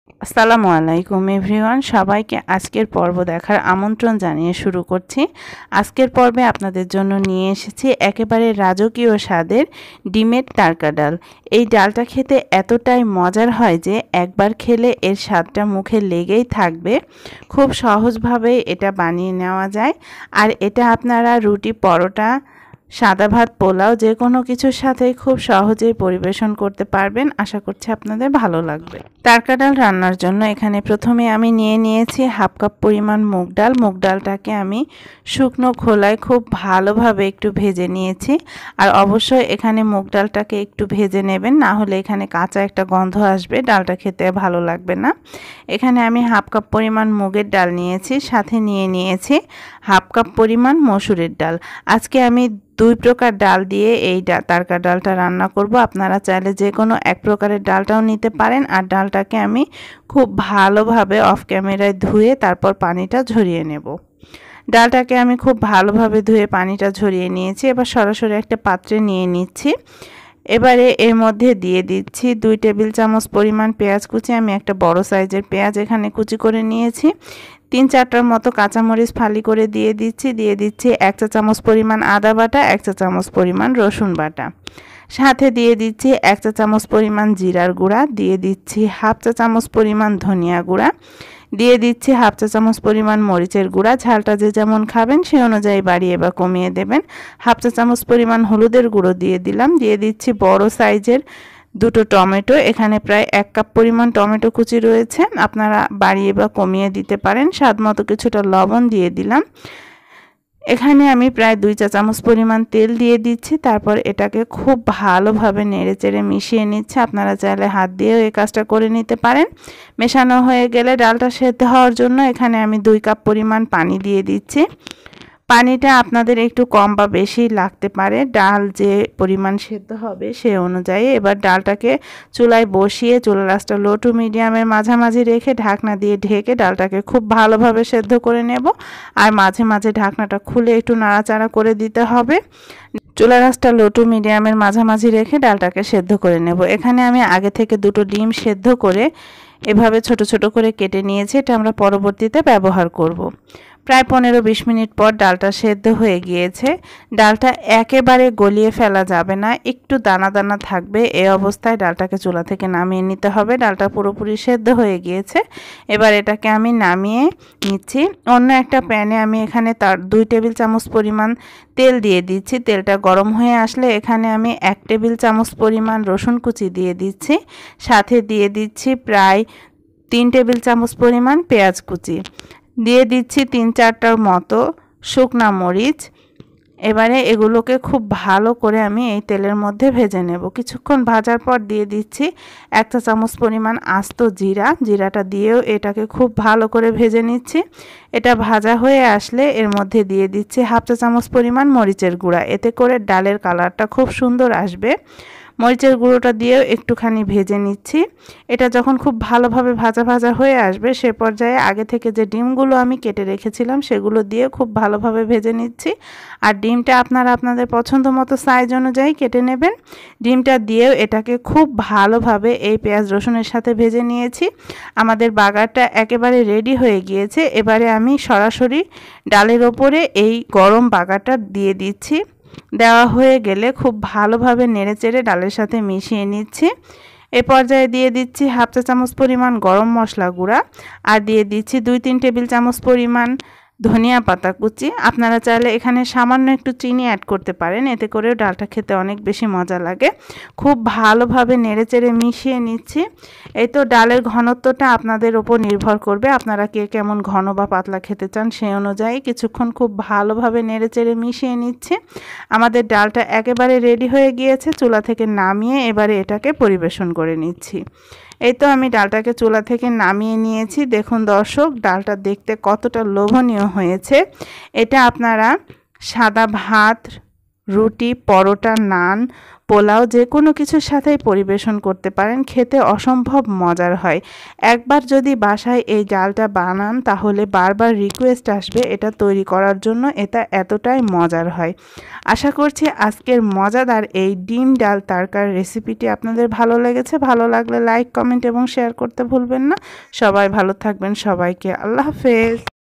আসসালামু আলাইকুম এভরিওয়ান, সবাইকে আজকের পর্ব দেখার আমন্ত্রণ জানিয়ে শুরু করছি। আজকের পর্বে আপনাদের জন্য নিয়ে এসেছি একেবারে রাজকীয় স্বাদের ডিমের তারকা ডাল। এই ডালটা খেতে এতটাই মজার হয় যে একবার খেলে এর স্বাদটা মুখে লেগেই থাকবে। খুব সহজভাবে এটা বানিয়ে নেওয়া যায়, আর এটা আপনারা রুটি, পরোটা, সাদা ভাত, পোলাও যে কোনো কিছুর সাথেই খুব সহজেই পরিবেশন করতে পারবেন। আশা করছি আপনাদের ভালো লাগবে। তারকা ডাল রান্নার জন্য এখানে প্রথমে আমি নিয়েছি হাফ কাপ পরিমাণ মুগ ডাল। মুগ ডালটাকে আমি শুকনো খোলায় খুব ভালোভাবে একটু ভেজে নিয়েছি। আর অবশ্যই এখানে মুগ ডালটাকে একটু ভেজে নেবেন, না হলে এখানে কাঁচা একটা গন্ধ আসবে, ডালটা খেতে ভালো লাগবে না। এখানে আমি হাফ কাপ পরিমাণ মুগের ডাল নিয়েছি, সাথে নিয়েছি হাফ কাপ পরিমাণ মসুরের ডাল। আজকে আমি দুই প্রকার ডাল দিয়ে এই তারকা ডালটা রান্না করব। আপনারা চাইলে যে কোনো এক প্রকারের ডালটাও নিতে পারেন। আর ডালটাকে আমি খুব ভালোভাবে অফ ক্যামেরায় ধুয়ে তারপর পানিটা ঝরিয়ে নেব। ডালটাকে আমি খুব ভালোভাবে ধুয়ে পানিটা ঝরিয়ে নিয়েছি। এবার সরাসরি একটা পাত্রে নিয়ে নিচ্ছি। এবারে এর মধ্যে দিয়ে দিচ্ছি 2 টেবিল চামচ পরিমাণ পেঁয়াজ কুচি। আমি একটা বড় সাইজের পেঁয়াজ এখানে কুচি করে নিয়েছি। 3-4টার মতো কাঁচামরিচ ফালি করে দিয়ে দিচ্ছি 1 চা চামচ পরিমাণ আদা বাটা, 1 চা চামচ পরিমাণ রসুন বাটা। সাথে দিয়ে দিচ্ছি 1 চা চামচ পরিমাণ জিরার গুঁড়া, দিয়ে দিচ্ছি হাফ চা চামচ পরিমাণ ধনিয়া গুঁড়া, দিয়ে দিচ্ছি হাফ চা চামচ পরিমাণ মরিচের গুঁড়া। ঝালটা যে যেমন খাবেন সেই অনুযায়ী বাড়িয়ে বা কমিয়ে দেবেন। হাফ চা চামচ পরিমাণ হলুদের গুঁড়ো দিয়ে দিলাম। দিয়ে দিচ্ছি বড় সাইজের 2টো টমেটো। এখানে প্রায় 1 কাপ পরিমাণ টমেটো কুচি রয়েছে, আপনারা বাড়িয়ে বা কমিয়ে দিতে পারেন। স্বাদ মতো কিছুটা লবণ দিয়ে দিলাম। এখানে আমি প্রায় 2 চা চামচ পরিমাণ তেল দিয়ে দিচ্ছি। তারপর এটাকে খুব ভালোভাবে নেড়েচেড়ে মিশিয়ে নিচ্ছে। আপনারা চাইলে হাত দিয়েও এই কাজটা করে নিতে পারেন। মেশানো হয়ে গেলে ডালটা সেদ্ধ হওয়ার জন্য এখানে আমি 2 কাপ পরিমাণ পানি দিয়ে দিচ্ছি। পানিটা আপনাদের একটু কম বা বেশি লাগতে পারে, ডাল যে পরিমাণ সেদ্ধ হবে সে অনুযায়ী। এবার ডালটাকে চুলায় বসিয়ে চুলার আঁচটা লো টু মিডিয়ামের মাঝামাঝি রেখে ঢাকনা দিয়ে ঢেকে ডালটাকে খুব ভালোভাবে সেদ্ধ করে নেব। আর মাঝে মাঝে ঢাকনাটা খুলে একটু নাড়াচাড়া করে দিতে হবে। চুলার আঁচটা লো টু মিডিয়ামের মাঝামাঝি রেখে ডালটাকে সেদ্ধ করে নেব। এখানে আমি আগে থেকে 2টো ডিম সেদ্ধ করে এভাবে ছোট ছোট করে কেটে নিয়েছি। এটা আমরা পরবর্তীতে ব্যবহার করব। প্রায় 15-20 মিনিট পর ডালটা সেদ্ধ হয়ে গিয়েছে। ডালটা একেবারে গলিয়ে ফেলা যাবে না, একটু দানা দানা থাকবে। এই অবস্থায় ডালটাকে চুলা থেকে নামিয়ে নিতে হবে। ডালটা পুরোপুরি সেদ্ধ হয়ে গিয়েছে। এবার এটাকে আমি নামিয়ে নিচ্ছি। অন্য একটা প্যানে আমি এখানে 2 টেবিল চামচ পরিমাণ তেল দিয়ে দিচ্ছি। তেলটা গরম হয়ে আসলে এখানে আমি 1 টেবিল চামচ পরিমাণ রসুন কুচি দিয়ে দিচ্ছি। সাথে দিয়ে দিচ্ছি প্রায় 3 টেবিল চামচ পরিমাণ পেঁয়াজ কুচি, দিয়ে দিচ্ছি 3-4টার মতো শুকনা মরিচ। এবারে এগুলোকে খুব ভালো করে আমি এই তেলের মধ্যে ভেজে নেব। কিছুক্ষণ ভাজার পর দিয়ে দিচ্ছি 1 চা চামচ পরিমাণ আস্ত জিরা। জিরাটা দিয়েও এটাকে খুব ভালো করে ভেজে নিচ্ছি। এটা ভাজা হয়ে আসলে এর মধ্যে দিয়ে দিচ্ছি হাফ চা চামচ পরিমাণ মরিচের গুঁড়া। এতে করে ডালের কালারটা খুব সুন্দর আসবে। মরিচের গুঁড়োটা দিয়েও একটুখানি ভেজে নিচ্ছি। এটা যখন খুব ভালোভাবে ভাজা ভাজা হয়ে আসবে সে পর্যায়ে আগে থেকে যে ডিমগুলো আমি কেটে রেখেছিলাম সেগুলো দিয়ে খুব ভালোভাবে ভেজে নিচ্ছি। আর ডিমটা আপনারা আপনাদের পছন্দ মতো সাইজ অনুযায়ী কেটে নেবেন। ডিমটা দিয়েও এটাকে খুব ভালোভাবে এই পেঁয়াজ রসুনের সাথে ভেজে নিয়েছি। আমাদের বাগারটা একেবারে রেডি হয়ে গিয়েছে। এবারে আমি সরাসরি ডালের ওপরে এই গরম বাগারটা দিয়ে দিচ্ছি। দেওয়া হয়ে গেলে খুব ভালোভাবে নেড়েচেড়ে ডালের সাথে মিশিয়ে নিচ্ছি। এ পর্যায়ে দিয়ে দিচ্ছি হাফ চা চামচ পরিমাণ গরম মশলা গুঁড়া, আর দিয়ে দিচ্ছি 2-3 টেবিল চামচ পরিমাণ ধনিয়া পাতা কুচি। আপনারা চাইলে এখানে সামান্য একটু চিনি অ্যাড করতে পারেন, এতে করেও ডালটা খেতে অনেক বেশি মজা লাগে। খুব ভালোভাবে নেড়েচেড়ে মিশিয়ে নিচ্ছি। এই তো ডালের ঘনত্বটা আপনাদের ওপর নির্ভর করবে, আপনারা কে কেমন ঘন বা পাতলা খেতে চান সেই অনুযায়ী। কিছুক্ষণ খুব ভালোভাবে নেড়েচেড়ে মিশিয়ে নিচ্ছি। আমাদের ডালটা একেবারে রেডি হয়ে গিয়েছে। চুলা থেকে নামিয়ে এবারে এটাকে পরিবেশন করে নিচ্ছি। এই তো আমি ডালটাকে চুলা থেকে নামিয়ে নিয়েছি। দেখুন দর্শক, ডালটা দেখতে কতটা লোভনীয় হয়েছে। এটা আপনারা সাদা ভাত, রুটি, পরোটা, নান, পোলাও যে কোনো কিছুর সাথেই পরিবেশন করতে পারেন। খেতে অসম্ভব মজার হয়। একবার যদি বাসায় এই ডালটা বানান তাহলে বারবার রিকোয়েস্ট আসবে এটা তৈরি করার জন্য। এটা এতটাই মজার হয়। আশা করছি আজকের মজাদার এই ডিম ডাল তারকার রেসিপিটি আপনাদের ভালো লেগেছে। ভালো লাগলে লাইক, কমেন্ট এবং শেয়ার করতে ভুলবেন না। সবাই ভালো থাকবেন। সবাইকে আল্লাহ হাফেজ।